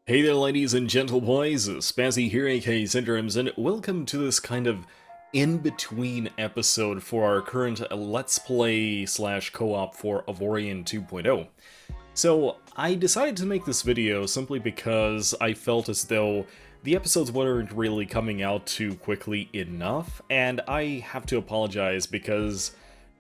Hey there, ladies and gentle boys, Spazzy here, aka Syndromes, and welcome to this kind of in-between episode for our current Let's Play slash co-op for Avorion 2.0. So, I decided to make this video simply because I felt as though the episodes weren't really coming out too quickly enough, and I have to apologize because,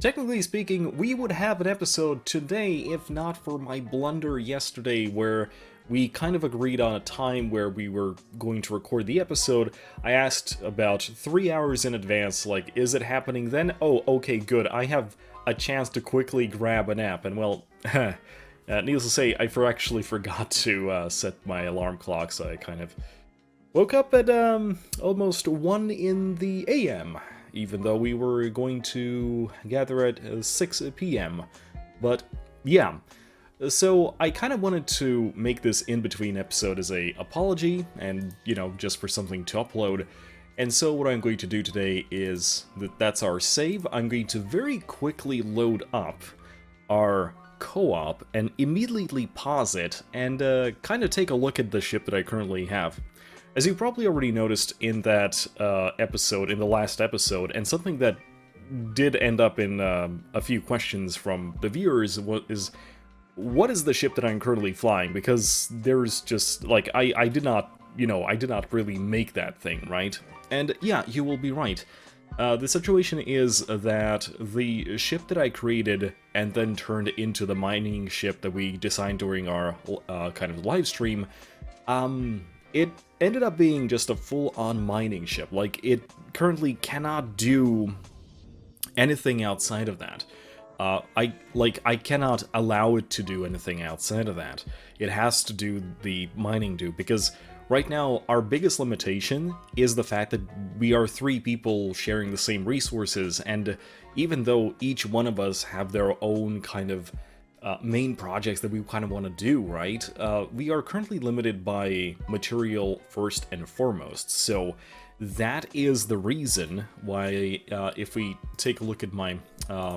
technically speaking, we would have an episode today if not for my blunder yesterday where we kind of agreed on a time where we were going to record the episode. I asked about 3 hours in advance, like, is it happening then? Oh, okay, good. I have a chance to quickly grab a nap, and well, needless to say, I actually forgot to set my alarm clock, so I kind of woke up at almost 1 in the AM, even though we were going to gather at 6 p.m. But yeah. So I kind of wanted to make this in-between episode as a apology and, you know, just for something to upload. And so what I'm going to do today is that's our save. I'm going to very quickly load up our co-op and immediately pause it and kind of take a look at the ship that I currently have. As you probably already noticed in that episode, in the last episode, and something that did end up in a few questions from the viewers is, what is the ship that I'm currently flying? Because there's just, like, I did not, you know, I did not really make that thing, right? And yeah, you will be right. The situation is that the ship that I created and then turned into the mining ship that we designed during our kind of live stream, it ended up being just a full-on mining ship. Like, it currently cannot do anything outside of that. I cannot allow it to do anything outside of that. It has to do the mining because right now our biggest limitation is the fact that we are 3 people sharing the same resources, and even though each one of us have their own kind of main projects that we kind of want to do, right? We are currently limited by material first and foremost, so that is the reason why, if we take a look at my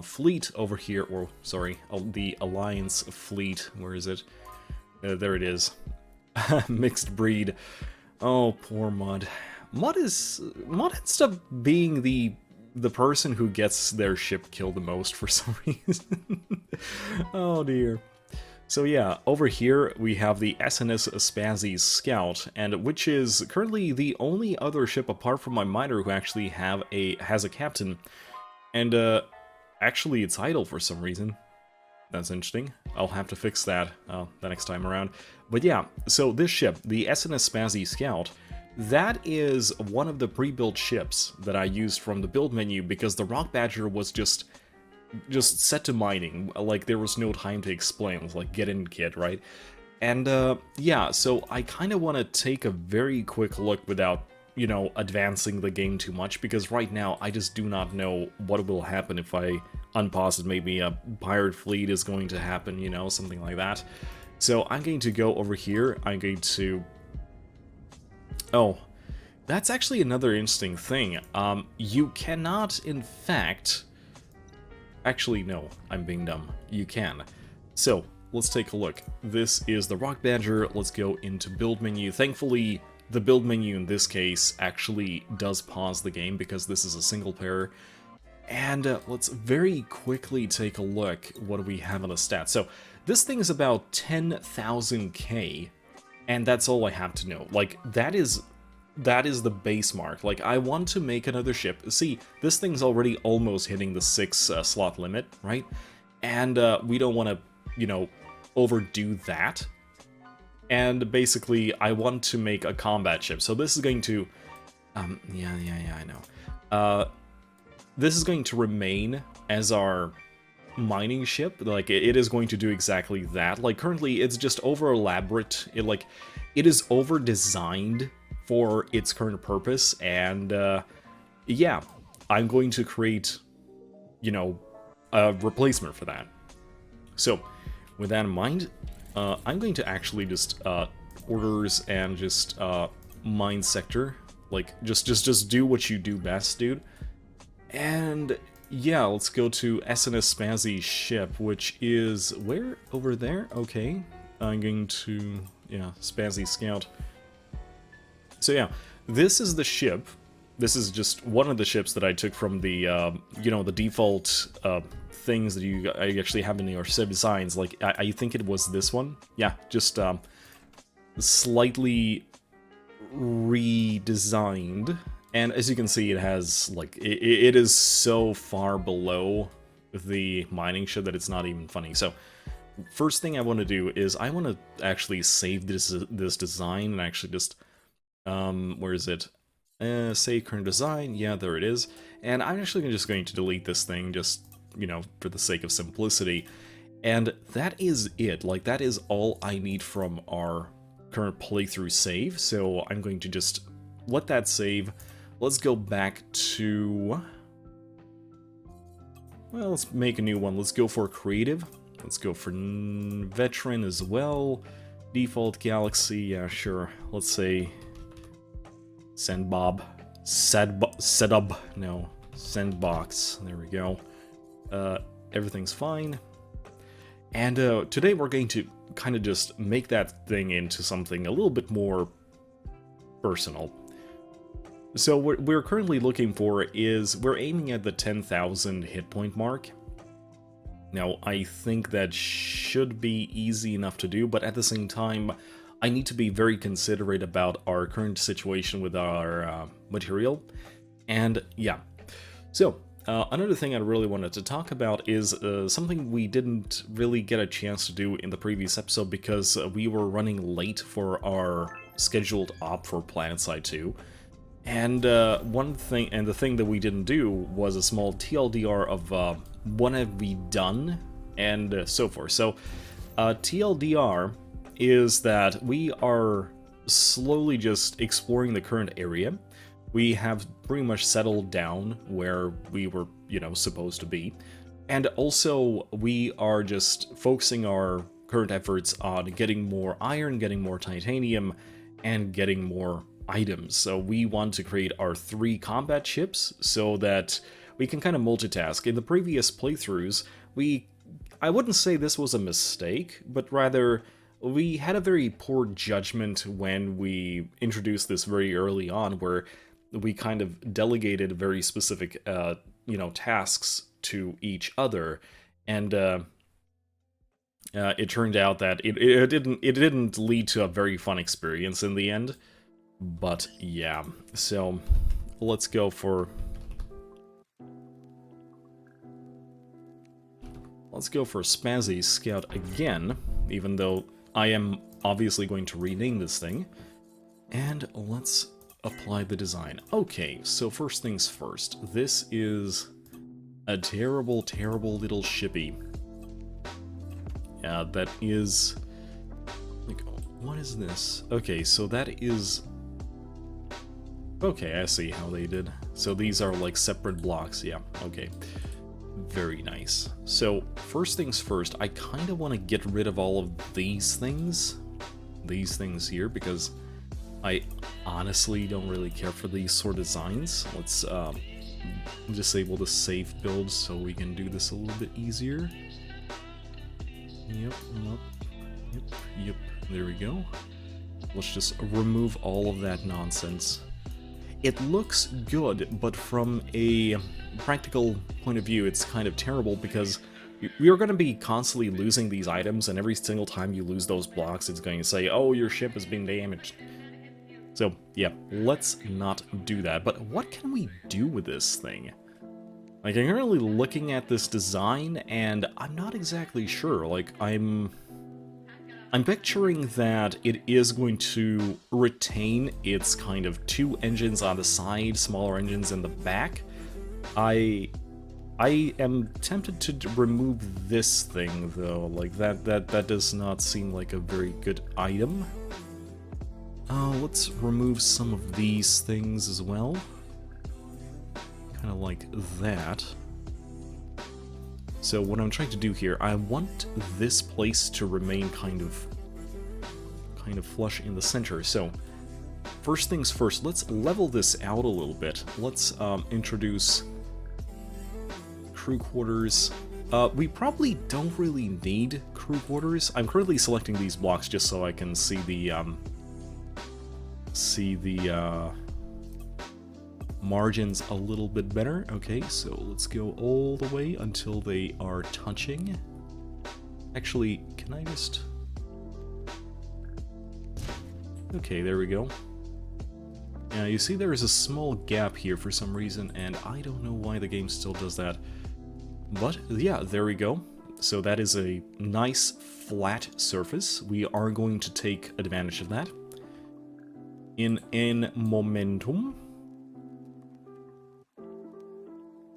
fleet over here, or sorry, the Alliance fleet, where is it? There it is. Mixed breed. Oh, poor Mud. Mud ends up being the person who gets their ship killed the most for some reason. Oh dear. So yeah, over here we have the SNS Spazzy Scout, and which is currently the only other ship apart from my miner who actually has a captain. And actually it's idle for some reason. That's interesting. I'll have to fix that the next time around. But yeah, so this ship, the SNS Spazzy Scout, that is one of the pre-built ships that I used from the build menu because the Rock Badger was just set to mining. Like, there was no time to explain. It was like, get in, kid, right? And yeah, so I kind of want to take a very quick look without, you know, advancing the game too much, because right now I just do not know what will happen if I unpause it. Maybe a pirate fleet is going to happen, you know, something like that. So I'm going to go over here. I'm going to... Oh, that's actually another interesting thing. You cannot, in fact... Actually, no, I'm being dumb. You can. So, let's take a look. This is the Rock Badger. Let's go into build menu. Thankfully, the build menu in this case actually does pause the game because this is a single player. And let's very quickly take a look. What do we have on the stats? So, this thing is about 10,000k, and that's all I have to know. Like, that is the base mark. Like, I want to make another ship. See, this thing's already almost hitting the 6 slot limit, right? And we don't want to, you know, overdo that. And basically, I want to make a combat ship. So this is going to... yeah, I know. This is going to remain as our mining ship. Like, it is going to do exactly that. Like, currently, it's just over-elaborate. It is over-designed for its current purpose, and yeah, I'm going to create, you know, a replacement for that. So, with that in mind, I'm going to actually just orders and just mine sector, like just do what you do best, dude. And yeah, let's go to SNS Spazzy ship, which is where over there. Okay, I'm going to, yeah, Spazzy Scout. So yeah, this is the ship. This is just one of the ships that I took from the, you know, the default things that I actually have in your ship designs. Like, I think it was this one. Yeah, just slightly redesigned. And as you can see, it has, like, it is so far below the mining ship that it's not even funny. So, first thing I want to do is I want to actually save this design and actually just, where is it? Save current design, yeah, there it is. And I'm actually just going to delete this thing, just, you know, for the sake of simplicity. And that is it, like, that is all I need from our current playthrough save, so I'm going to just let that save. Let's go back to... well, let's make a new one. Let's go for creative. Let's go for veteran as well. Default galaxy, yeah, sure. Let's say... Sandbob. Setup. No. Sandbox. There we go. Everything's fine. And today we're going to kind of just make that thing into something a little bit more personal. So what we're currently looking for is, we're aiming at the 10,000 hit point mark. Now, I think that should be easy enough to do, but at the same time, I need to be very considerate about our current situation with our material. And yeah, so another thing I really wanted to talk about is something we didn't really get a chance to do in the previous episode because we were running late for our scheduled op for PlanetSide 2. And the thing that we didn't do was a small TLDR of what have we done and so forth. So TLDR is that we are slowly just exploring the current area. We have pretty much settled down where we were, you know, supposed to be. And also, we are just focusing our current efforts on getting more iron, getting more titanium, and getting more items. So we want to create our 3 combat ships so that we can kind of multitask. In the previous playthroughs, I wouldn't say this was a mistake, but rather we had a very poor judgment when we introduced this very early on, where we kind of delegated very specific, you know, tasks to each other, and it turned out that it didn't lead to a very fun experience in the end. But yeah, so let's go for Spazzy Scout again, even though I am obviously going to rename this thing. And let's apply the design. Okay, so first things first. This is a terrible, terrible little shippy. That is... like, what is this? Okay, so that is... okay, I see how they did. So these are like separate blocks, yeah, okay. Very nice. So, first things first, I kind of want to get rid of all of these things here, because I honestly don't really care for these sort of designs. Let's disable the safe build so we can do this a little bit easier. Yep, there we go. Let's just remove all of that nonsense. It looks good, but from a practical point of view, it's kind of terrible because we are going to be constantly losing these items, and every single time you lose those blocks, it's going to say, oh, your ship has been damaged. So, yeah, let's not do that. But what can we do with this thing? Like, I'm really looking at this design, and I'm not exactly sure. Like, I'm picturing that it is going to retain its kind of 2 engines on the side, smaller engines in the back. I am tempted to remove this thing, though. Like, that does not seem like a very good item. Let's remove some of these things as well. Kind of like that. So what I'm trying to do here, I want this place to remain kind of flush in the center. So first things first, let's level this out a little bit. Let's introduce crew quarters. We probably don't really need crew crew quarters. I'm currently selecting these blocks just so I can see the margins a little bit better. Okay, so let's go all the way until they are touching. Actually, can I just... Okay, there we go. Now, you see there is a small gap here for some reason, and I don't know why the game still does that. But, yeah, there we go. So that is a nice, flat surface. We are going to take advantage of that. In momentum.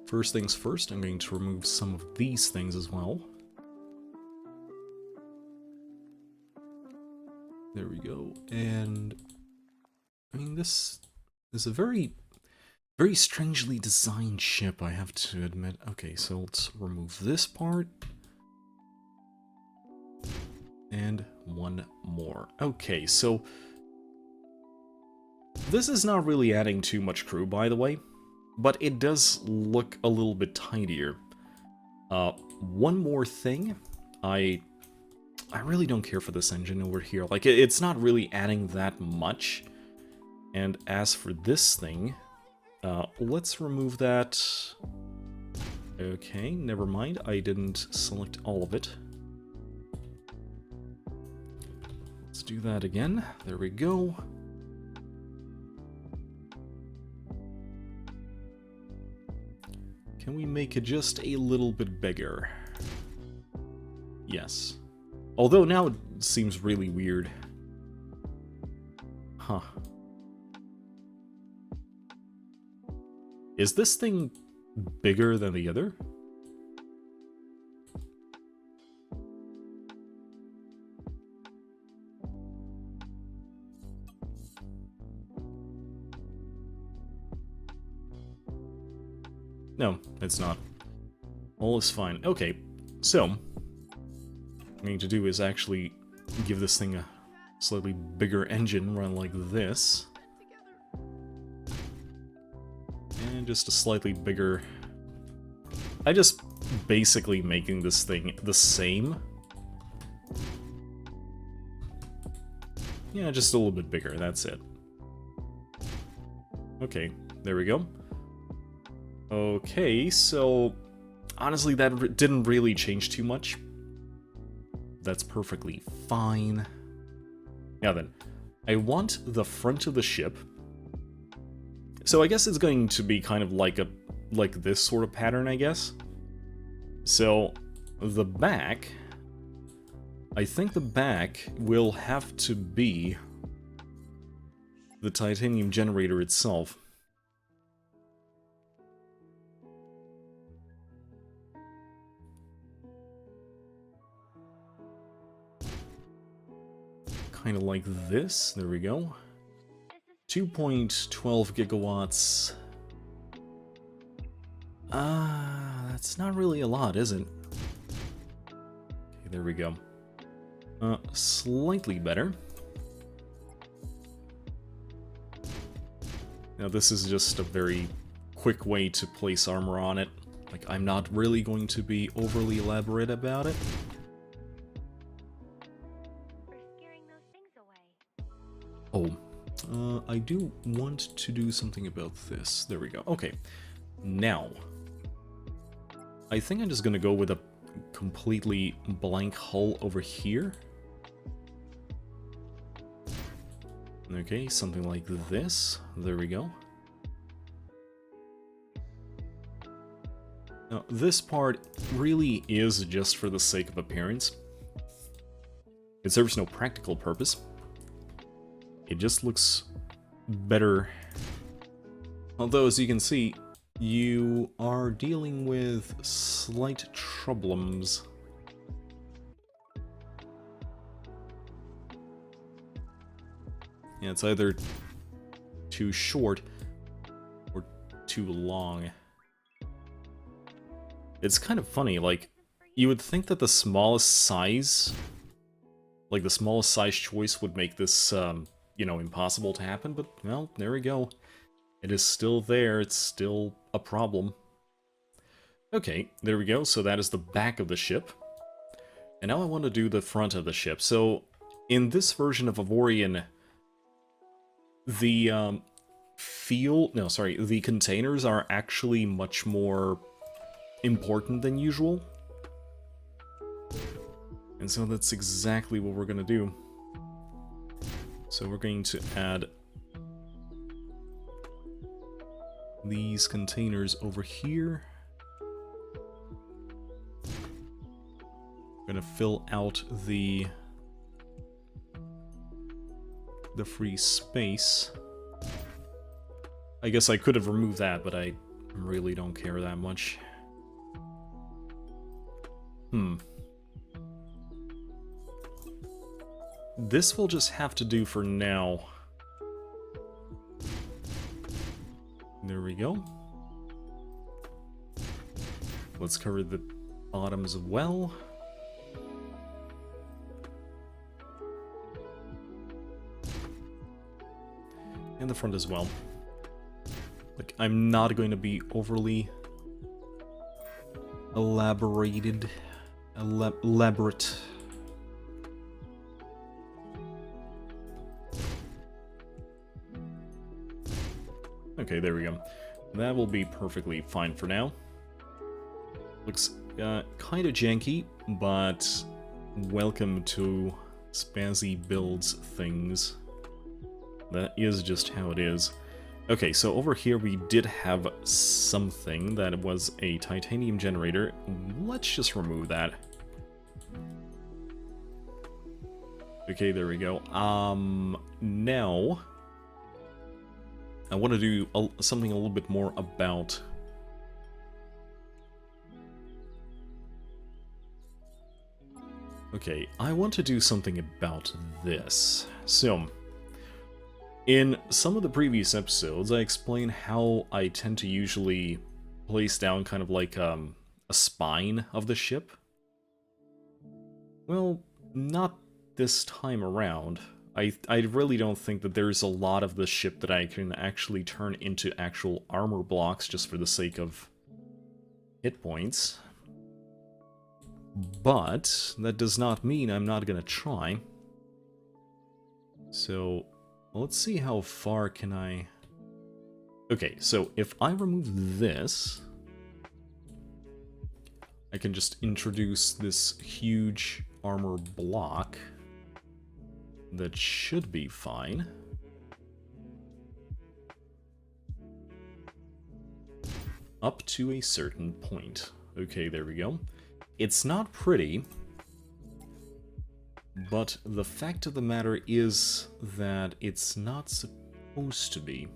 First things first, I'm going to remove some of these things as well. There we go. And I mean, this is a very strangely designed ship, I have to admit. Okay, so let's remove this part. And one more. Okay, so this is not really adding too much crew, by the way, but it does look a little bit tidier. One more thing, I really don't care for this engine over here. Like, it's not really adding that much. And as for this thing, let's remove that. Okay, never mind. I didn't select all of it. Let's do that again. There we go. Can we make it just a little bit bigger? Yes. Although now it seems really weird. Huh. Is this thing bigger than the other? No, it's not. All is fine. Okay, so what I'm going to do is actually give this thing a slightly bigger engine, run like this. And just a slightly bigger... I just basically making this thing the same. Yeah, just a little bit bigger, that's it. Okay, there we go. Okay, so honestly that didn't really change too much. That's perfectly fine. Now then, I want the front of the ship. So I guess it's going to be kind of like this sort of pattern, I guess. So the back, I think the back will have to be the titanium generator itself. Kind of like this. There we go. 2.12 gigawatts. That's not really a lot, is it? Okay, there we go. Slightly better. Now this is just a very quick way to place armor on it. Like, I'm not really going to be overly elaborate about it. Oh, I do want to do something about this. There we go. Okay, now, I think I'm just gonna go with a completely blank hull over here. Okay, something like this. There we go. Now, this part really is just for the sake of appearance. It serves no practical purpose. It just looks better. Although, as you can see, you are dealing with slight troubles. Yeah, it's either too short or too long. It's kind of funny, like, you would think that the smallest size, like the smallest size choice would make this, you know, impossible to happen, but, well, there we go. It is still there, it's still a problem. Okay, there we go, so that is the back of the ship. And now I want to do the front of the ship. So, in this version of Avorion, the the containers are actually much more important than usual. And so that's exactly what we're going to do. So we're going to add these containers over here. We're going to fill out the free space. I guess I could have removed that, but I really don't care that much. This will just have to do for now. There we go. Let's cover the bottom as well. And the front as well. Like, I'm not going to be overly elaborate. Okay, there we go. That will be perfectly fine for now. Looks kind of janky, but welcome to Spazzy builds things. That is just how it is. Okay, so over here we did have something that was a titanium generator. Let's just remove that. Okay, there we go. Now I want to do something a little bit more about... Okay, I want to do something about this. So, in some of the previous episodes, I explained how I tend to usually place down kind of like a spine of the ship. Well, not this time around. I really don't think that there's a lot of the ship that I can actually turn into actual armor blocks just for the sake of hit points. But that does not mean I'm not gonna try. So let's see how far can I... Okay, so if I remove this, I can just introduce this huge armor block. That should be fine. Up to a certain point. Okay, there we go. It's not pretty, but the fact of the matter is that it's not supposed to be.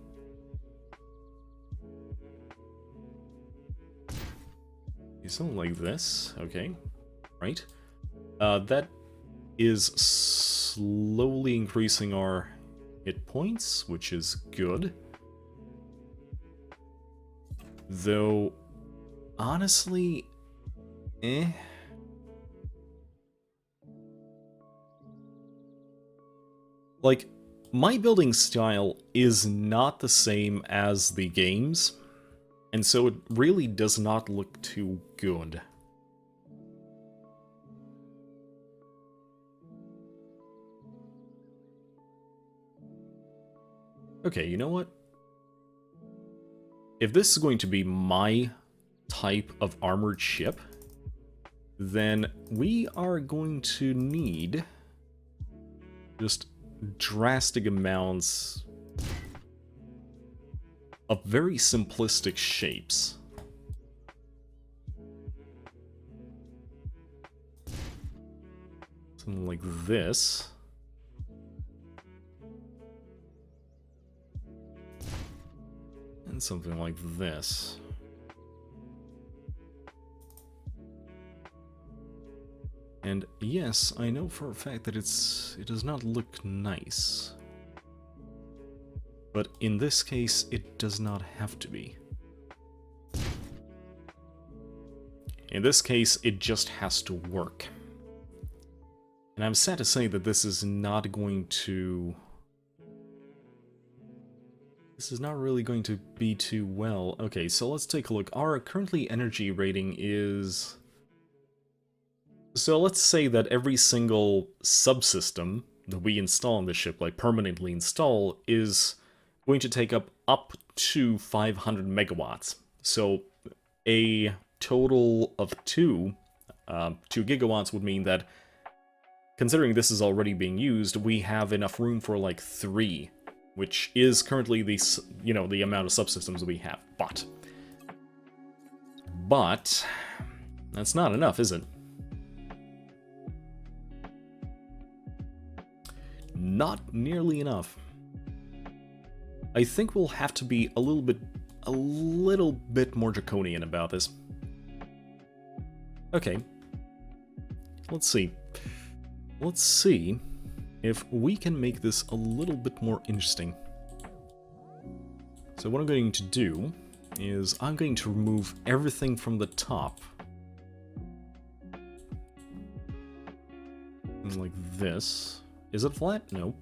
Something like this, okay, right. That is slowly increasing our hit points, which is good. Though, honestly, Like, my building style is not the same as the game's, and so it really does not look too good. Okay, you know what? If this is going to be my type of armored ship, then we are going to need just drastic amounts of very simplistic shapes. Something like this. And something like this. And yes, I know for a fact that it does not look nice. But in this case, it does not have to be. In this case, it just has to work. And I'm sad to say that this is not going to... This is not really going to be too well. Okay, so let's take a look. Our currently energy rating is So let's say that every single subsystem that we install on the ship, like permanently install, is going to take up to 500 megawatts. So a total of 2 gigawatts would mean that, considering this is already being used, we have enough room for like 3, which is currently the, the amount of subsystems we have. But that's not enough, is it? Not nearly enough. I think we'll have to be a little bit more draconian about this. Okay. Let's see. Let's see if we can make this a little bit more interesting. So what I'm going to do is I'm going to remove everything from the top. Like this. Is it flat? Nope.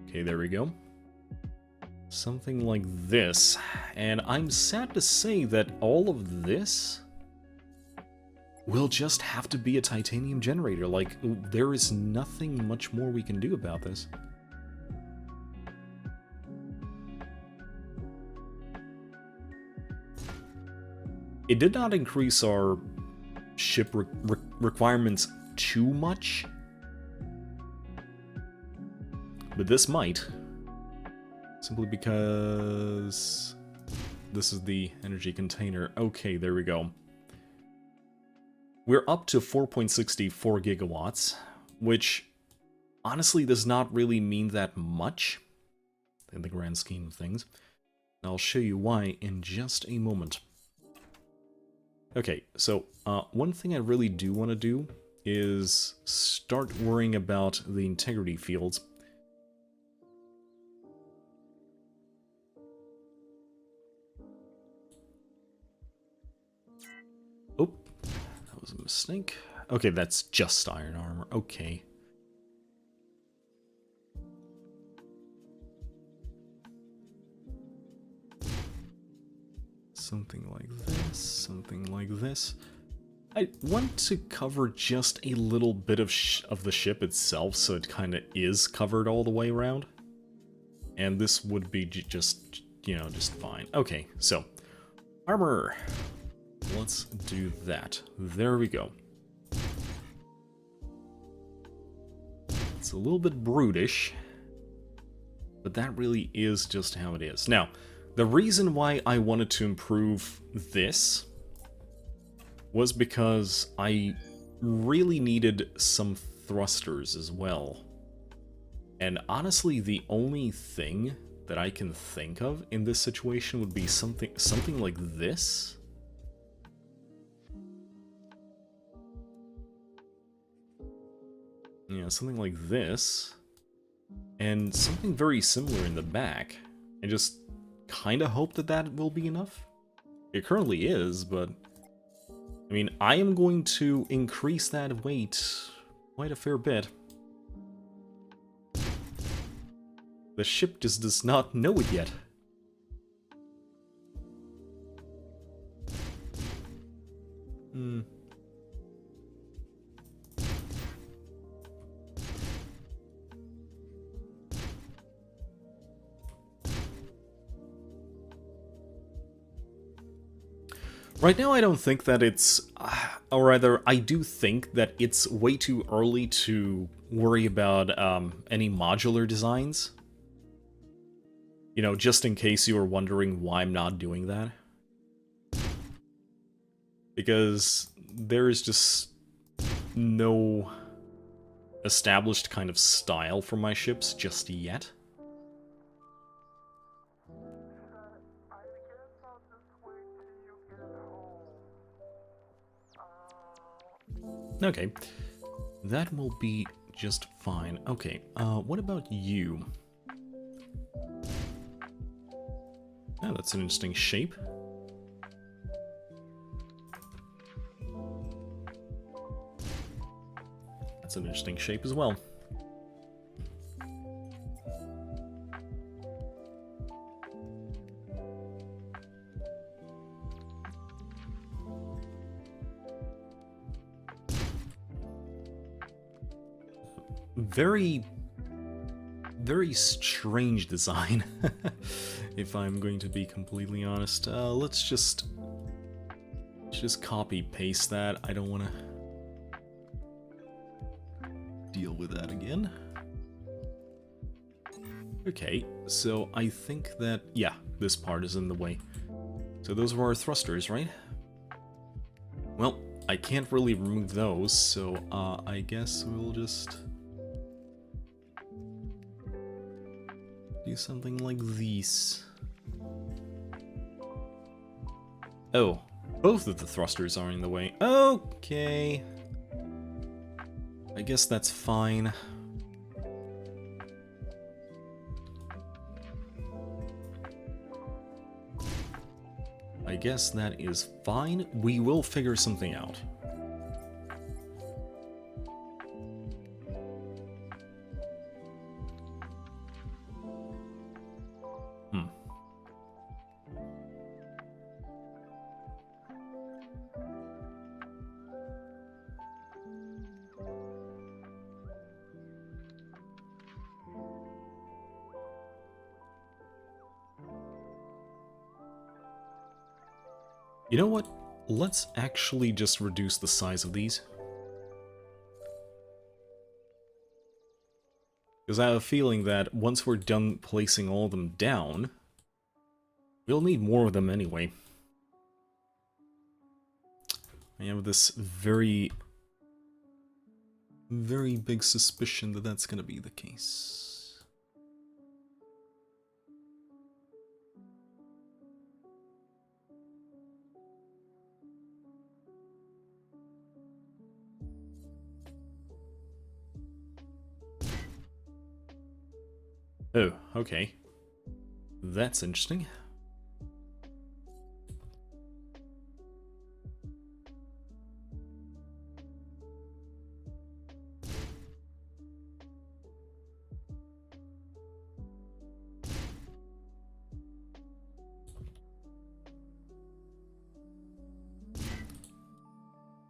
Okay, there we go. Something like this. And I'm sad to say that all of this will just have to be a titanium generator. Like, there is nothing much more we can do about this. It did not increase our ship requirements too much, but this might, simply because this is the energy container. Okay, there we go. We're up to 4.64 gigawatts, which honestly does not really mean that much in the grand scheme of things. I'll show you why in just a moment. Okay, so one thing I really do want to do is start worrying about the integrity fields. Oh, that was a mistake. Okay, that's just iron armor. Okay. Something like this, something like this. I want to cover just a little bit of the ship itself, so it kind of is covered all the way around. And this would be just, just fine. Okay, so, armor. Let's do that. There we go. It's a little bit brutish, but that really is just how it is. Now, the reason why I wanted to improve this was because I really needed some thrusters as well. And honestly, the only thing that I can think of in this situation would be something like this. Yeah, something like this. And something very similar in the back. And just kind of hope that that will be enough. It currently is, but I mean, I am going to increase that weight quite a fair bit. The ship just does not know it yet. Right now, I don't think that it's, or rather, I do think that it's way too early to worry about any modular designs. You know, just in case you were wondering why I'm not doing that. Because there is just no established kind of style for my ships just yet. Okay, that will be just fine. Okay, what about you? Oh, that's an interesting shape. That's an interesting shape as well. very, very strange design, if I'm going to be completely honest. Let's just copy-paste that. I don't want to deal with that again. Okay, so I think that, yeah, this part is in the way. So those were our thrusters, right? Well, I can't really remove those, so I guess we'll just do something like these. Oh, both of the thrusters are in the way. Okay. I guess that's fine. I guess that is fine. We will figure something out. You know what? Let's actually just reduce the size of these. Because I have a feeling that once we're done placing all of them down, we'll need more of them anyway. I have this very, very big suspicion that that's going to be the case. Oh, okay. That's interesting.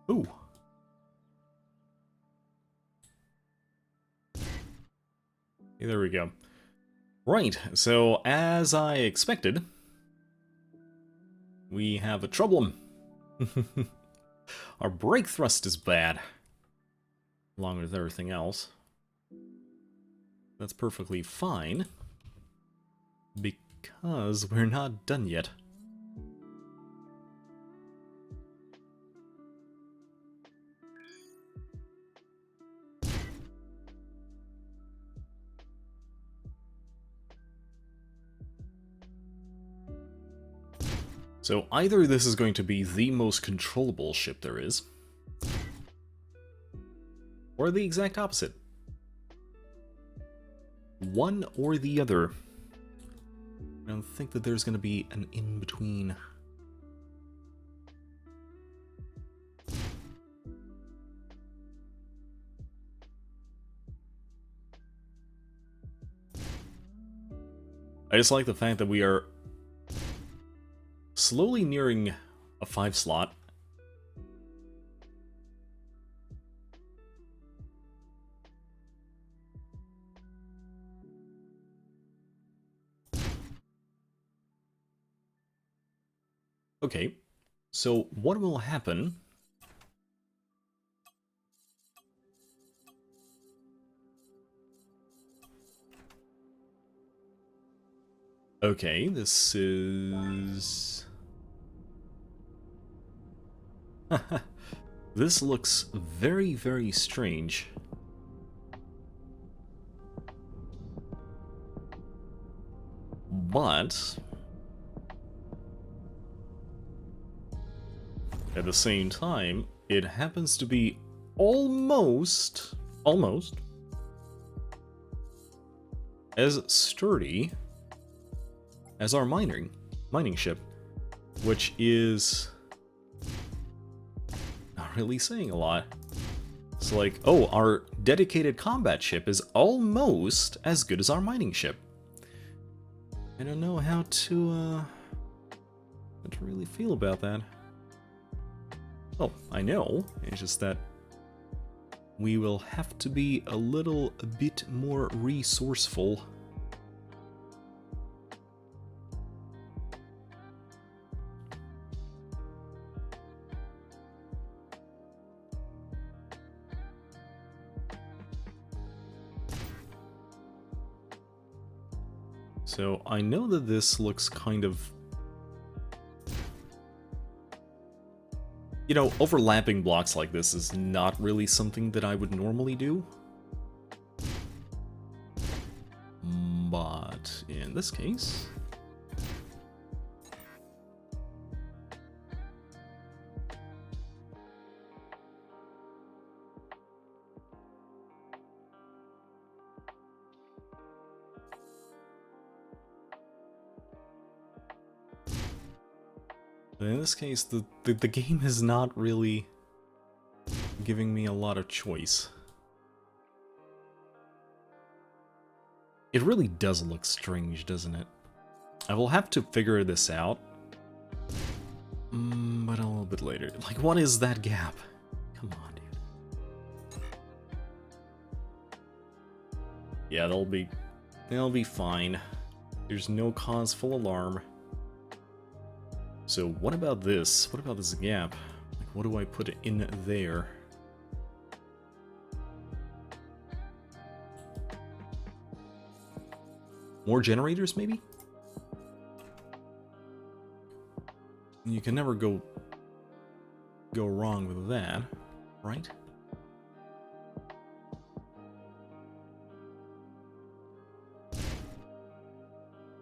Ooh. Okay, there we go. Right, so as I expected, we have a problem. Our brake thrust is bad, along with everything else. That's perfectly fine, because we're not done yet. So either this is going to be the most controllable ship there is, or the exact opposite. One or the other. I don't think that there's going to be an in-between. I just like the fact that we are slowly nearing a 5 slot. Okay, so what will happen? Okay, this is... This looks very, very strange. But... at the same time, it happens to be almost as sturdy as our mining ship, which is not really saying a lot. It's like, oh, our dedicated combat ship is almost as good as our mining ship. I don't know how to really feel about that. Oh, I know. It's just that we will have to be a little bit more resourceful. So I know that this looks kind of... You know, overlapping blocks like this is not really something that I would normally do. But in this case... In this case, the game is not really giving me a lot of choice. It really does look strange, doesn't it? I will have to figure this out. But a little bit later. Like, what is that gap? Come on, dude. Yeah, they'll be fine. There's no cause for alarm. So what about this? What about this gap? Like, what do I put in there? More generators, maybe? You can never go wrong with that, right?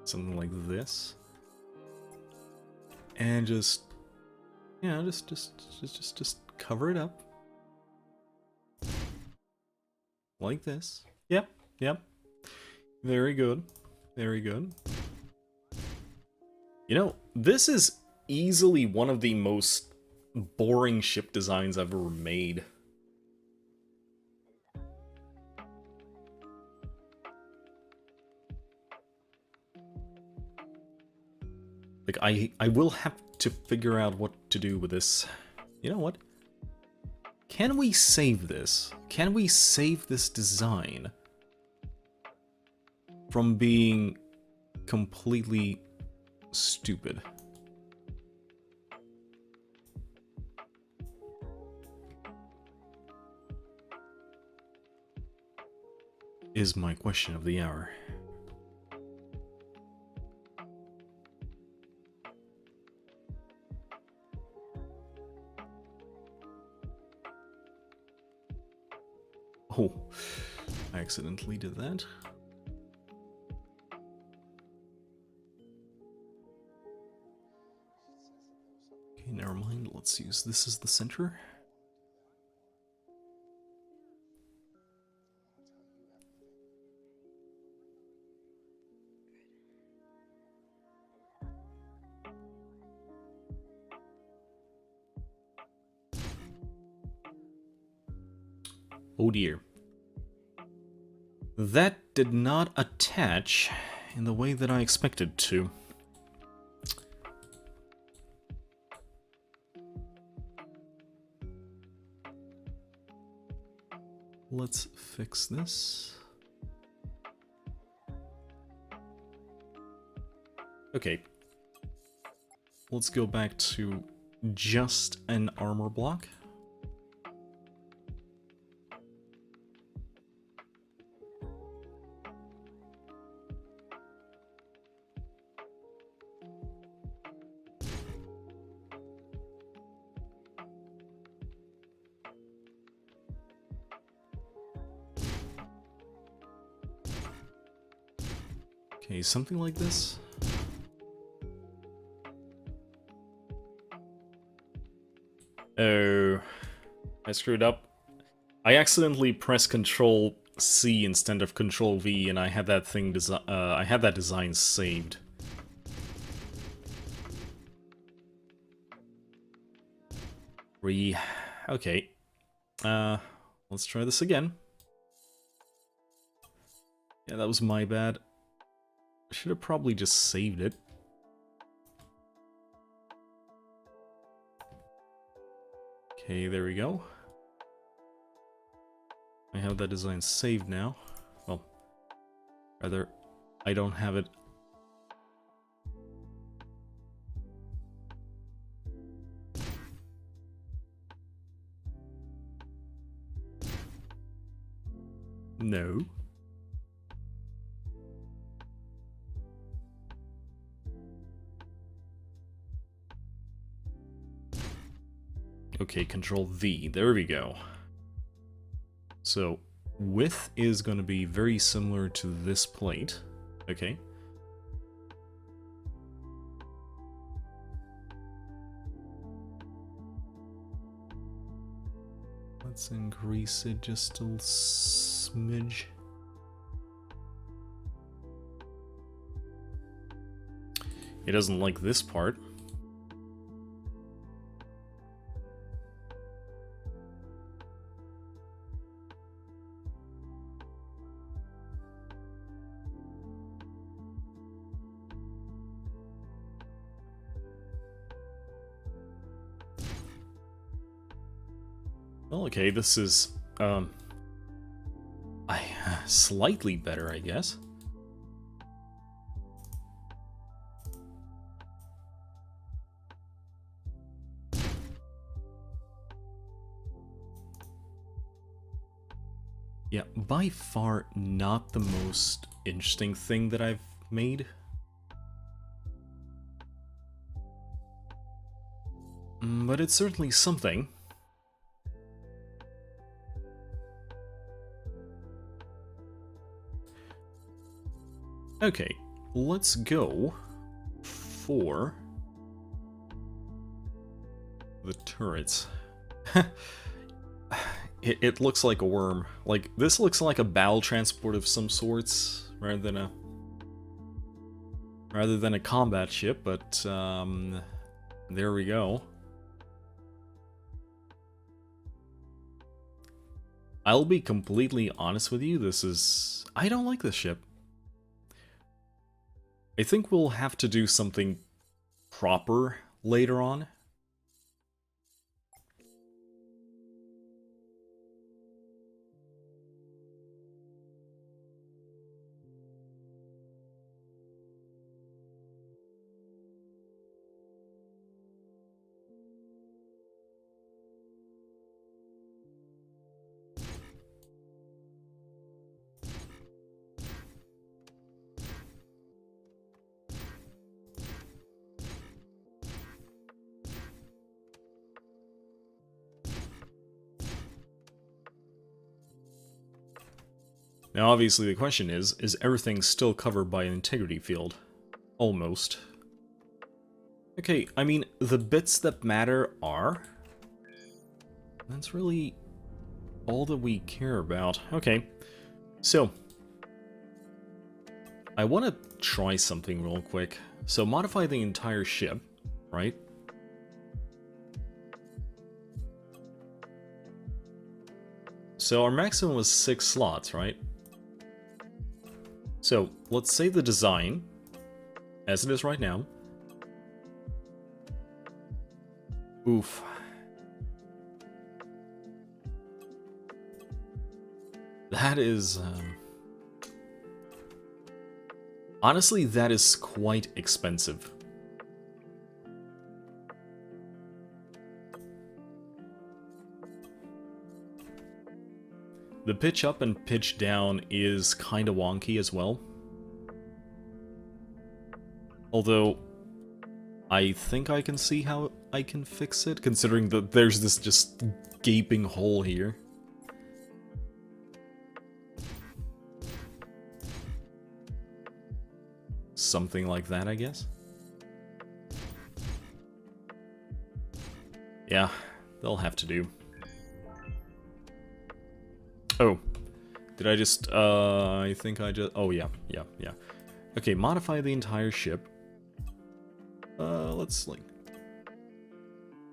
Something like this. And just, you know, just cover it up. Like this. Yep, yep. Very good. Very good. You know, this is easily one of the most boring ship designs I've ever made. Like, I will have to figure out what to do with this. You know what? Can we save this? Can we save this design from being completely stupid? Is my question of the hour. Oh, I accidentally did that. Okay, never mind. Let's use this as the center. Oh dear. That did not attach in the way that I expected to. Let's fix this. Okay. Let's go back to just an armor block. Okay, something like this. Oh, I screwed up. I accidentally pressed Control C instead of Control V, and I had that thing I had that design saved. Okay. Let's try this again. Yeah, that was my bad. I should have probably just saved it. Okay, there we go. I have that design saved now. Well, rather, I don't have it. No. Okay, Control V. There we go. So, width is going to be very similar to this plate. Okay. Let's increase it just a smidge. It doesn't like this part. Well, okay, this is, slightly better, I guess. Yeah, by far not the most interesting thing that I've made. But it's certainly something. Okay, let's go for the turrets. It looks like a worm. Like, this looks like a battle transport of some sorts, rather than a combat ship, but there we go. I'll be completely honest with you, I don't like this ship. I think we'll have to do something proper later on. Now, obviously, the question is everything still covered by an integrity field? Almost. Okay, I mean, the bits that matter are... That's really all that we care about. Okay, so... I want to try something real quick. So, modify the entire ship, right? So, our maximum was 6 slots, right? So, let's save the design, as it is right now. Oof. That is, honestly, that is quite expensive. The pitch up and pitch down is kinda wonky as well. Although, I think I can see how I can fix it, considering that there's this just gaping hole here. Something like that, I guess. Yeah, they'll have to do. Oh, did I just, I think I just, oh yeah. Okay, modify the entire ship. Let's, like,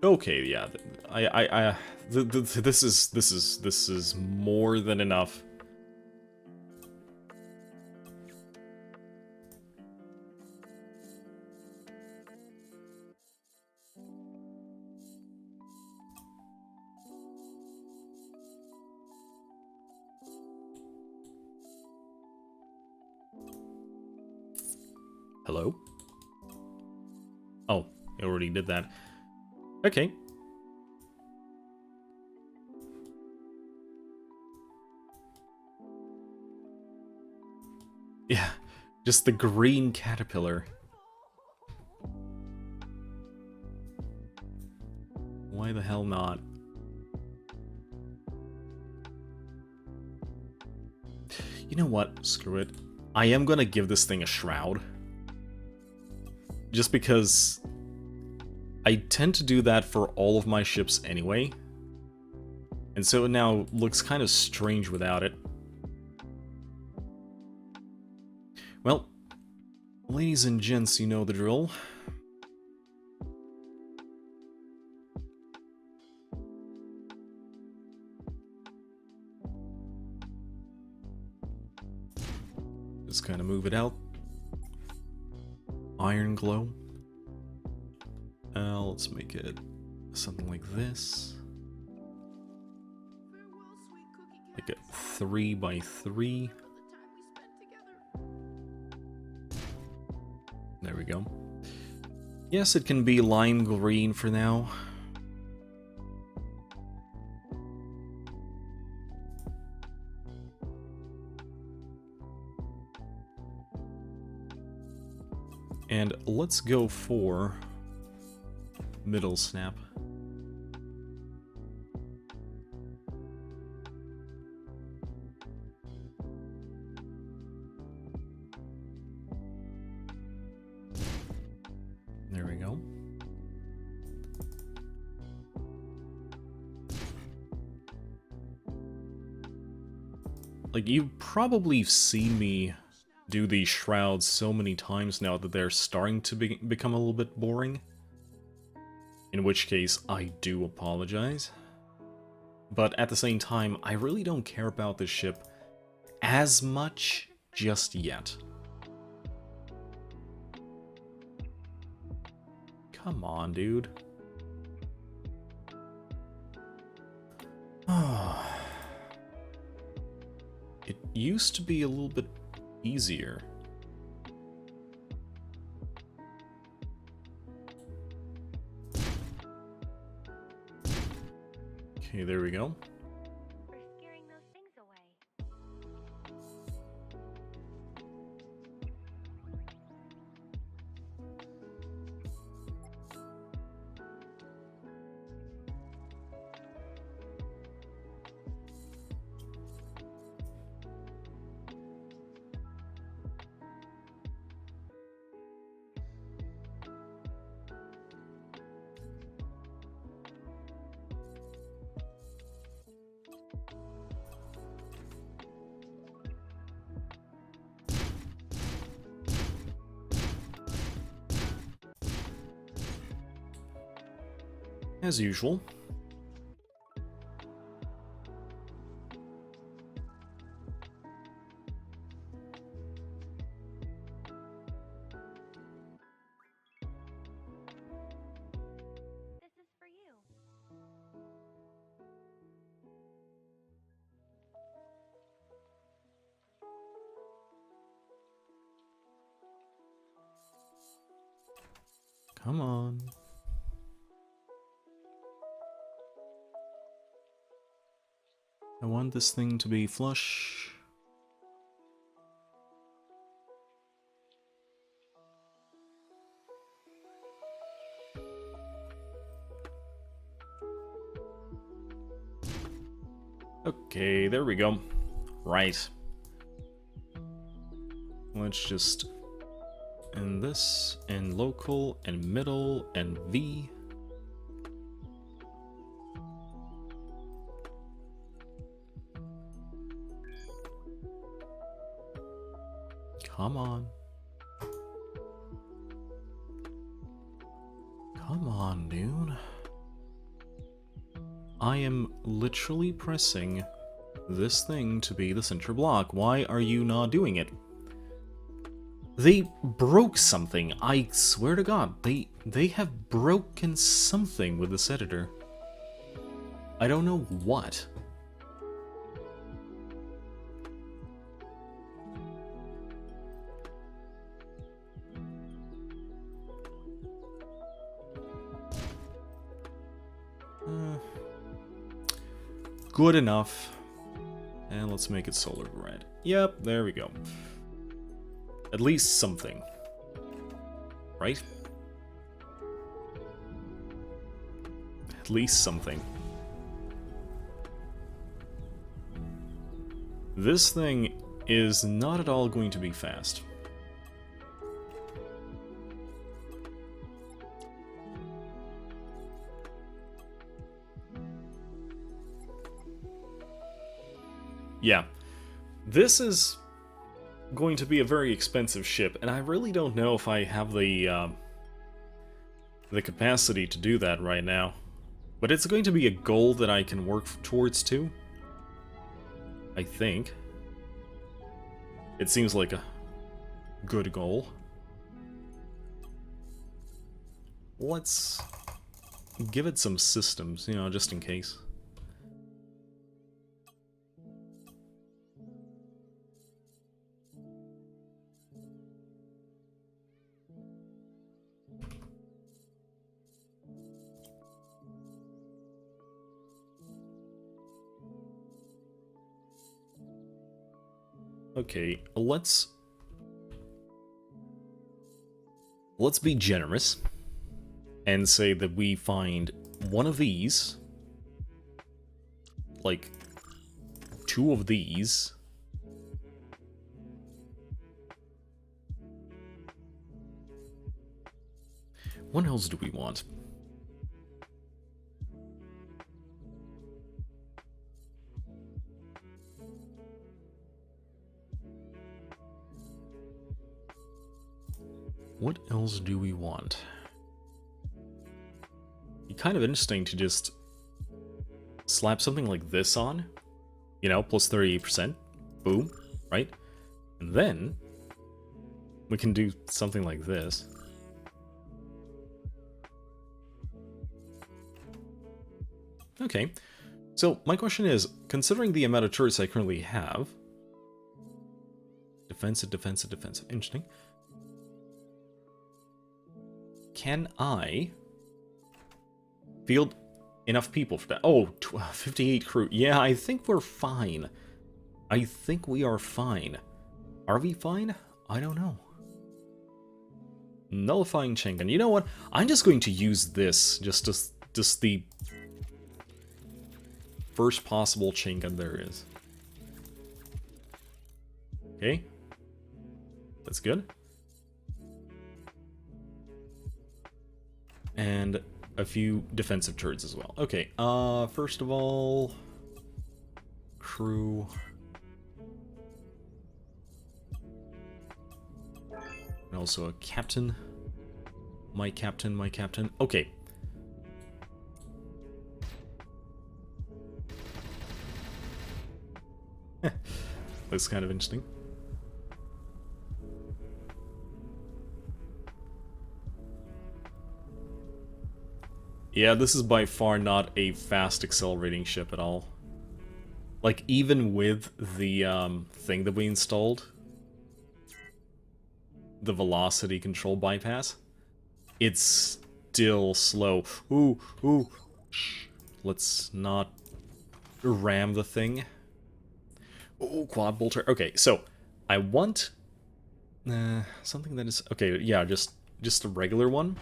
okay, yeah, this is more than enough. Hello? Oh, I already did that. Okay. Yeah, just the green caterpillar. Why the hell not? You know what? Screw it. I am gonna give this thing a shroud. Just because I tend to do that for all of my ships anyway. And so it now looks kind of strange without it. Well, ladies and gents, you know the drill. Just kind of move it out. Iron glow. Let's make it something like this. Make it 3 by 3. There we go. Yes, it can be lime green for now. And let's go for middle snap. There we go. Like, you've probably seen me do these shrouds so many times now that they're starting to become a little bit boring. In which case, I do apologize. But at the same time, I really don't care about this ship as much just yet. Come on, dude. It used to be a little bit easier. Okay, there we go. For scaring those things away. As usual. This is for you. Come on. I want this thing to be flush. Okay, there we go. Right. Let's just end this, and local, and middle, and V. Come on. Come on, dude. I am literally pressing this thing to be the center block. Why are you not doing it? They broke something. I swear to God, they have broken something with this editor. I don't know what. good enough. And let's make it solar red. Yep, there we go. At least something. Right? At least something. This thing is not at all going to be fast. Yeah, this is going to be a very expensive ship, and I really don't know if I have the capacity to do that right now. But it's going to be a goal that I can work towards too. I think. It seems like a good goal. Let's give it some systems, you know, just in case. Okay, let's be generous and say that we find one of these, like 2 of these, what else do we want? What else do we want? It'd be kind of interesting to just slap something like this on, you know, plus 38%, boom, right? And then we can do something like this. Okay, so my question is, considering the amount of turrets I currently have, defensive, defensive, defensive, interesting. Can I field enough people for that? Oh, 58 crew. Yeah, I think we're fine. I think we are fine. Are we fine? I don't know. Nullifying Chengan. You know what? I'm just going to use this. Just the first possible Chengan there is. Okay. That's good. And a few defensive turrets as well. Okay, first of all, crew. And also a captain. My captain, my captain. Okay. Looks kind of interesting. Yeah, this is by far not a fast accelerating ship at all. Like, even with the thing that we installed, the velocity control bypass, it's still slow. Ooh, ooh. Shh. Let's not ram the thing. Ooh, quad bolter. Okay, so I want something that is okay. Yeah, just a regular one.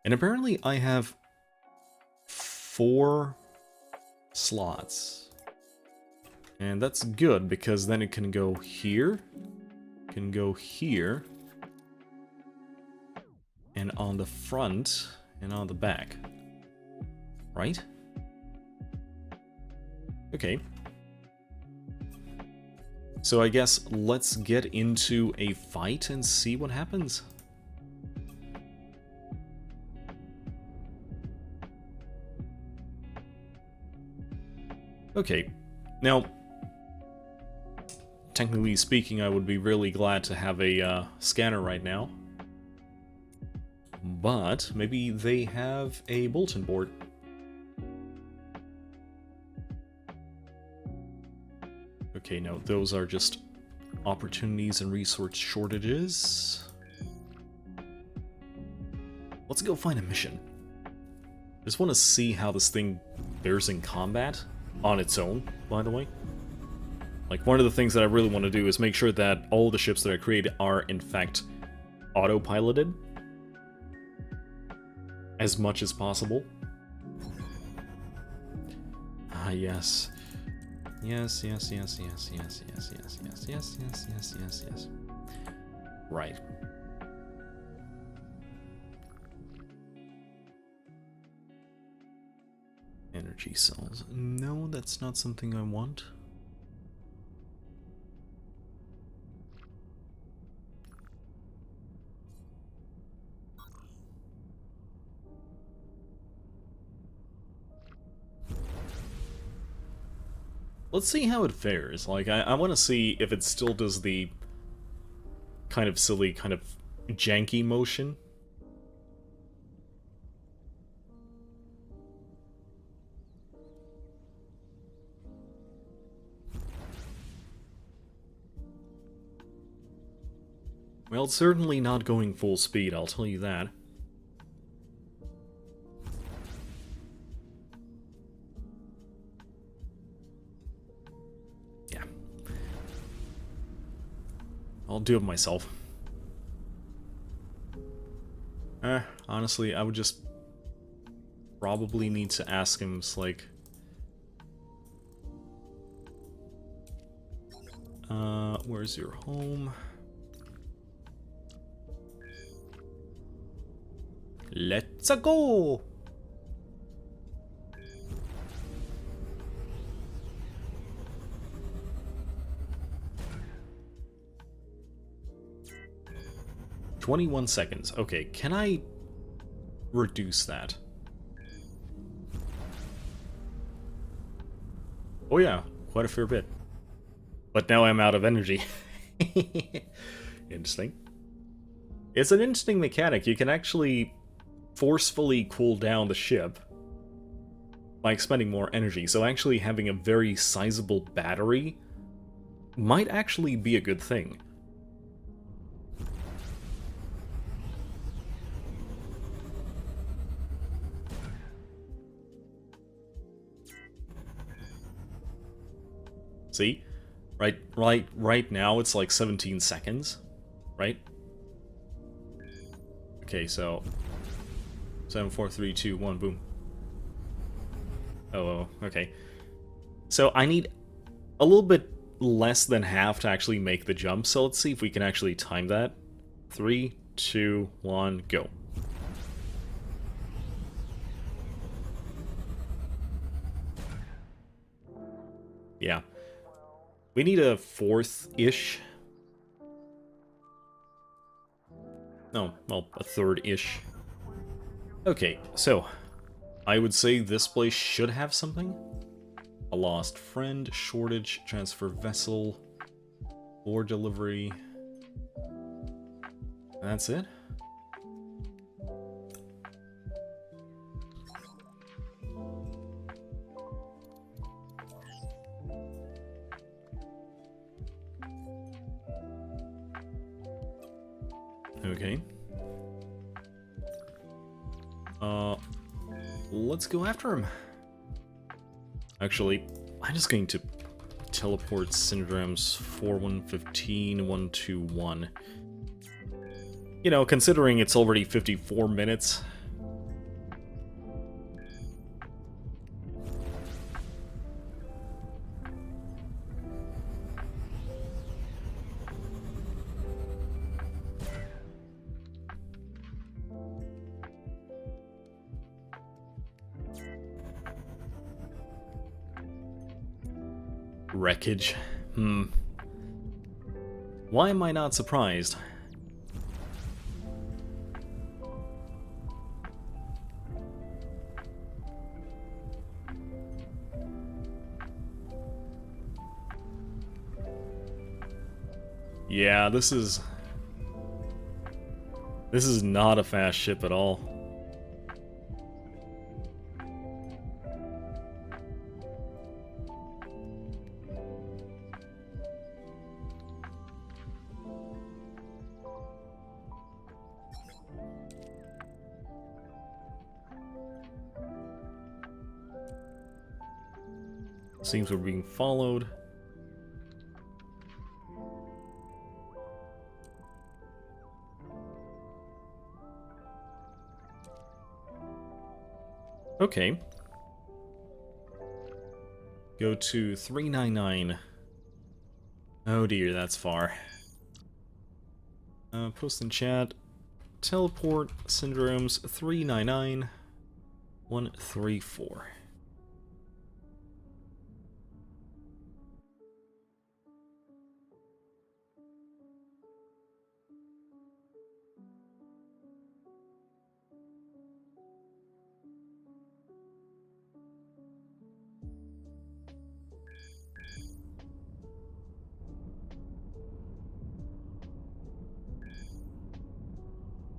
And apparently I have 4 slots. And that's good, because then it can go here, can go here, and on the front, and on the back. Right? Okay. So I guess let's get into a fight and see what happens. Okay, now, technically speaking, I would be really glad to have a scanner right now. But maybe they have a bulletin board. Okay, no, those are just opportunities and resource shortages. Let's go find a mission. I just want to see how this thing bears in combat on its own, by the way. Like, one of the things that I really want to do is make sure that all the ships that I create are, in fact, autopiloted as much as possible. Ah, yes. Yes, yes, yes, yes, yes, yes, yes, yes, yes, yes, yes, yes, yes. Right. Energy cells. No, that's not something I want. Let's see how it fares. Like, I want to see if it still does the kind of silly, kind of janky motion. Well, it's certainly not going full speed, I'll tell you that. Yeah. I'll do it myself. Honestly, I would just probably need to ask him, like... where's your home? Let's go! "21 seconds. Okay, can I reduce that?" Oh yeah, quite a fair bit. But now I'm out of energy. Interesting. It's an interesting mechanic. You can actually forcefully cool down the ship by expending more energy, so actually having a very sizable battery might actually be a good thing. See? Right now it's like 17 seconds, right? Okay, so 7, 4, 3, 2, 1, boom. Oh, okay. So I need a little bit less than half to actually make the jump, so let's see if we can actually time that. 3, 2, 1, go. Yeah. We need a fourth-ish. No, well, a third-ish. Okay, so I would say this place should have something. A lost friend, shortage, transfer vessel, or delivery. That's it? Okay. Let's go after him. Actually, I'm just going to teleport Syndromes 4115 121. You know, considering it's already 54 minutes. Wreckage. Why am I not surprised? Yeah, this is not a fast ship at all. Seems we're being followed. Okay. Go to 399. Oh dear, that's far. Post in chat. Teleport syndromes 399 134.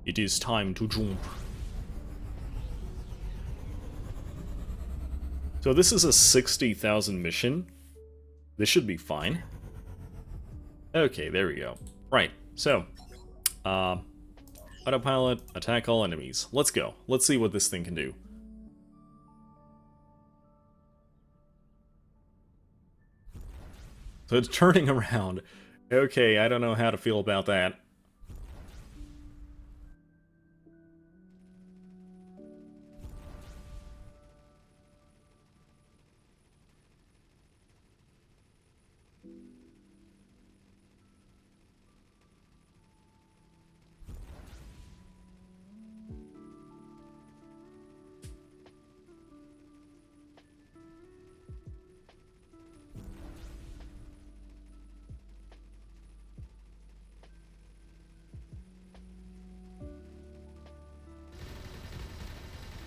It is time to jump. So this is a 60,000 mission. This should be fine. Okay, there we go. Right, so, autopilot, attack all enemies. Let's go. Let's see what this thing can do. So it's turning around. Okay, I don't know how to feel about that.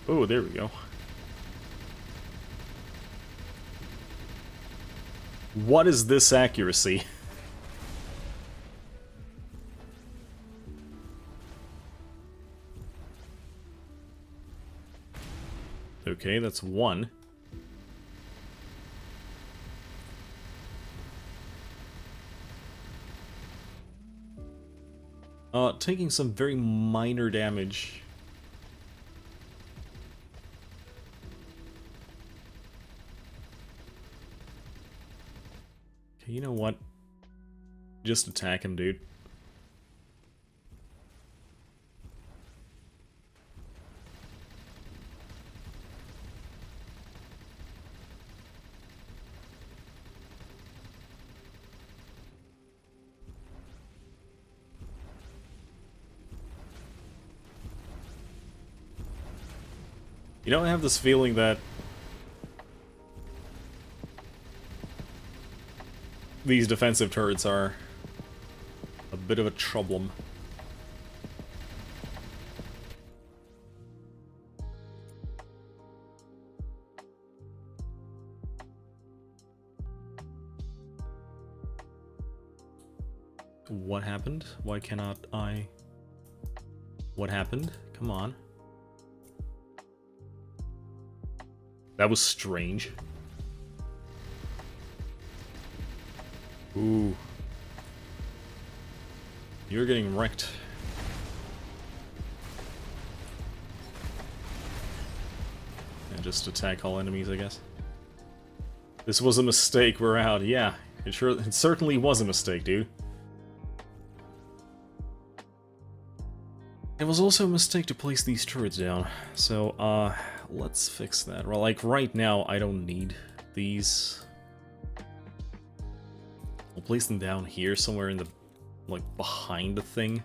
Oh, there we go. What is this accuracy? Okay, that's one. Taking some very minor damage. Okay, you know what? Just attack him, dude. You know, I have this feeling that these defensive turrets are a bit of a trouble. What happened? Why cannot I... What happened? Come on. That was strange. Ooh. You're getting wrecked. And just attack all enemies, I guess. This was a mistake, we're out. Yeah, it certainly was a mistake, dude. It was also a mistake to place these turrets down. So, let's fix that. Well, like, right now, I don't need these. We'll place them down here, somewhere in the, like, behind the thing.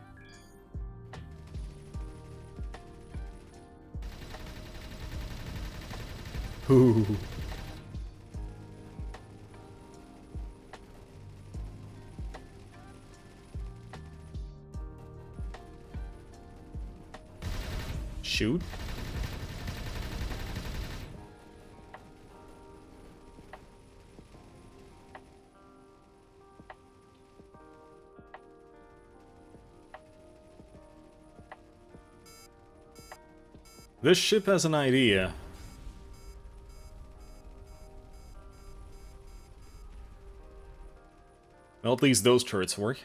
Ooh. Shoot. This ship has an idea. Well, at least those turrets work.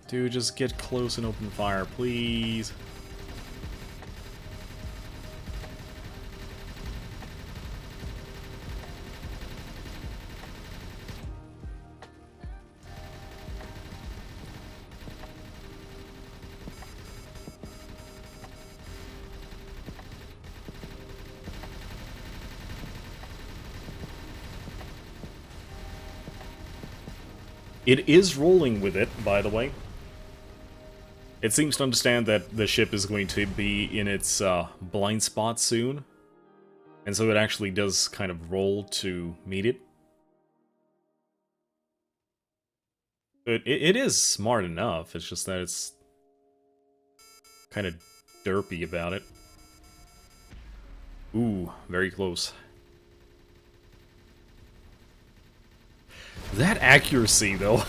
Dude, just get close and open fire, please. It is rolling with it, by the way. It seems to understand that the ship is going to be in its blind spot soon. And so it actually does kind of roll to meet it. But it is smart enough, it's just that it's kind of derpy about it. Ooh, very close. That accuracy, though.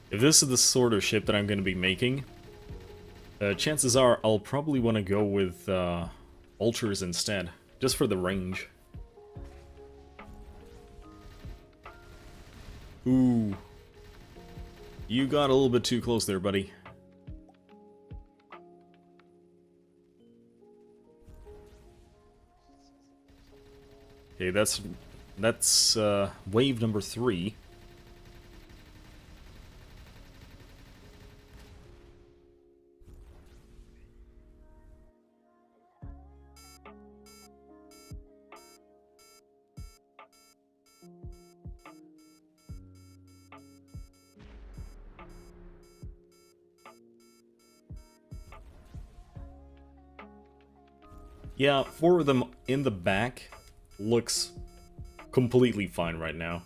If this is the sort of ship that I'm going to be making, chances are I'll probably want to go with ultras instead, just for the range. Ooh. You got a little bit too close there, buddy. Okay, that's wave number 3. Yeah, 4 of them in the back looks completely fine right now.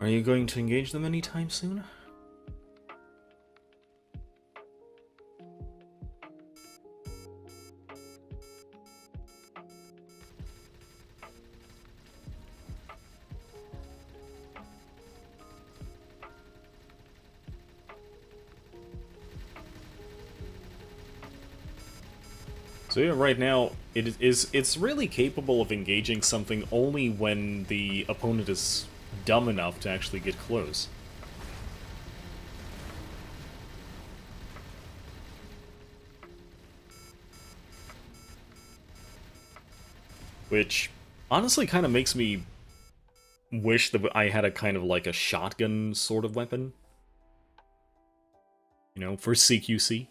Are you going to engage them anytime soon? So yeah, right now, it's really capable of engaging something only when the opponent is dumb enough to actually get close. Which honestly kind of makes me wish that I had a kind of like a shotgun sort of weapon. You know, for CQC.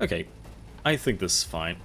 Okay, I think this is fine.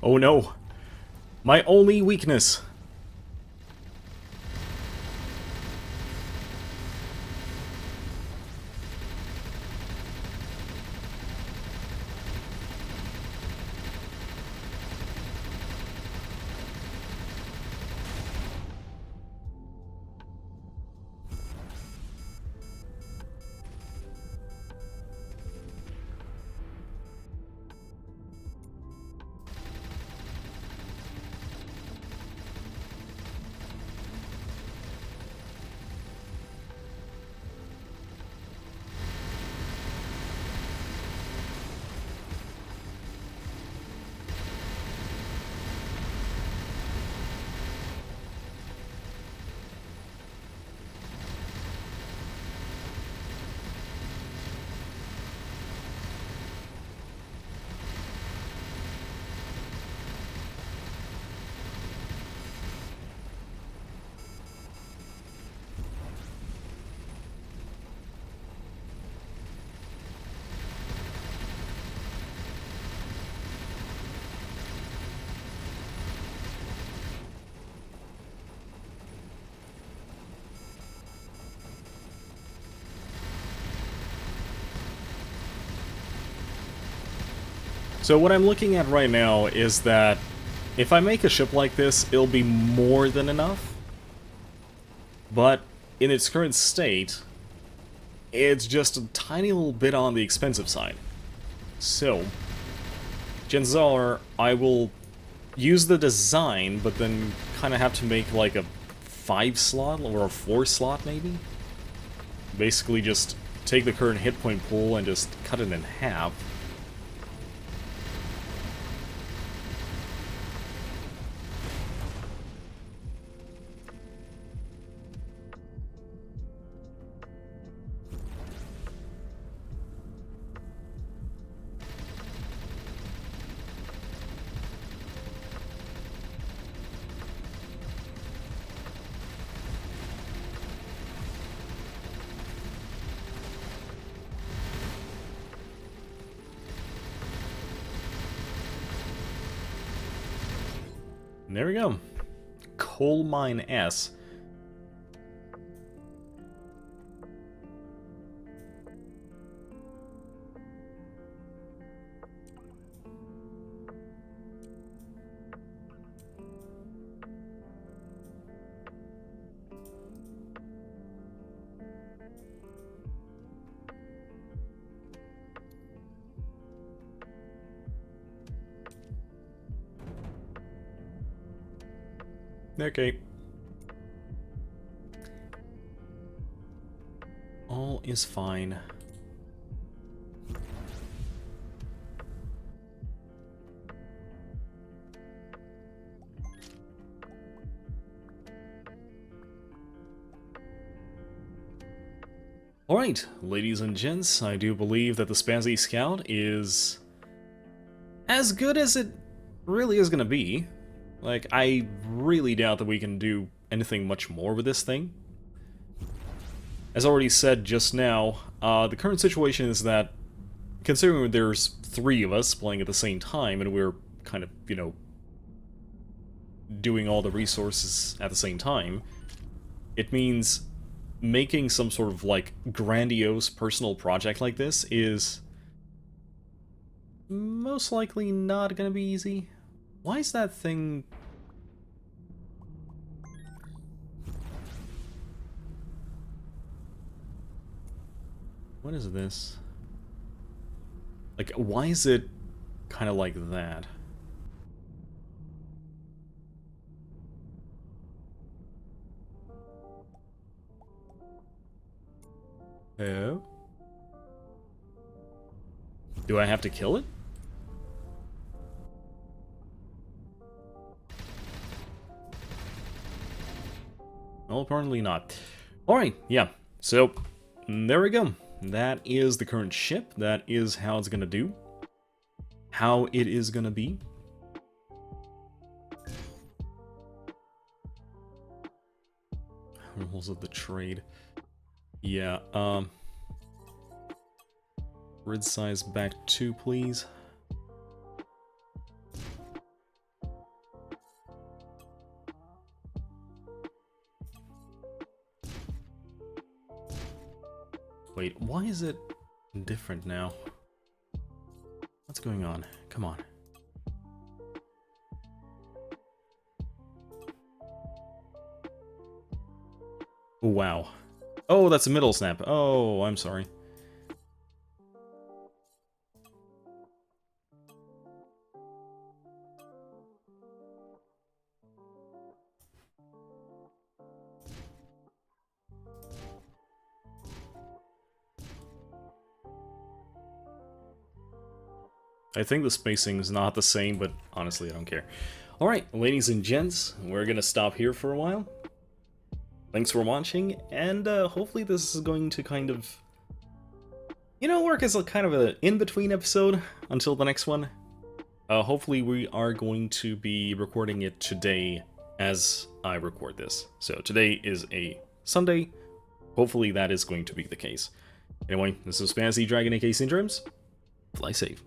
Oh no! My only weakness! So what I'm looking at right now is that if I make a ship like this, it'll be more than enough. But in its current state, it's just a tiny little bit on the expensive side. So, chances are I will use the design, but then kind of have to make like a 5 slot or a 4 slot maybe. Basically just take the current hit point pool and just cut it in half. And there we go. Coal Mine S. Okay. All is fine. Alright, ladies and gents, I do believe that the Spazzy Scout is as good as it really is gonna be. Like, I really doubt that we can do anything much more with this thing. As already said just now, the current situation is that, considering there's 3 of us playing at the same time, and we're kind of, you know, doing all the resources at the same time, it means making some sort of, like, grandiose personal project like this is most likely not gonna be easy. Why is that thing... What is this? Like, why is it kind of like that? Oh? Do I have to kill it? Well, apparently not. Alright, yeah. So, there we go. That is the current ship. That is how it's gonna do. How it is gonna be. Rules of the trade. Yeah, grid size back 2, please. Why is it different now? What's going on? Come on. Oh, wow. Oh, that's a middle snap. Oh, I'm sorry. I think the spacing is not the same, but honestly, I don't care. Alright, ladies and gents, we're gonna stop here for a while. Thanks for watching, and hopefully this is going to kind of, you know, work as a kind of an in-between episode until the next one. Hopefully we are going to be recording it today as I record this. So today is a Sunday. Hopefully that is going to be the case. Anyway, this is Spazzy, Dragon aka Syndromes. Fly safe.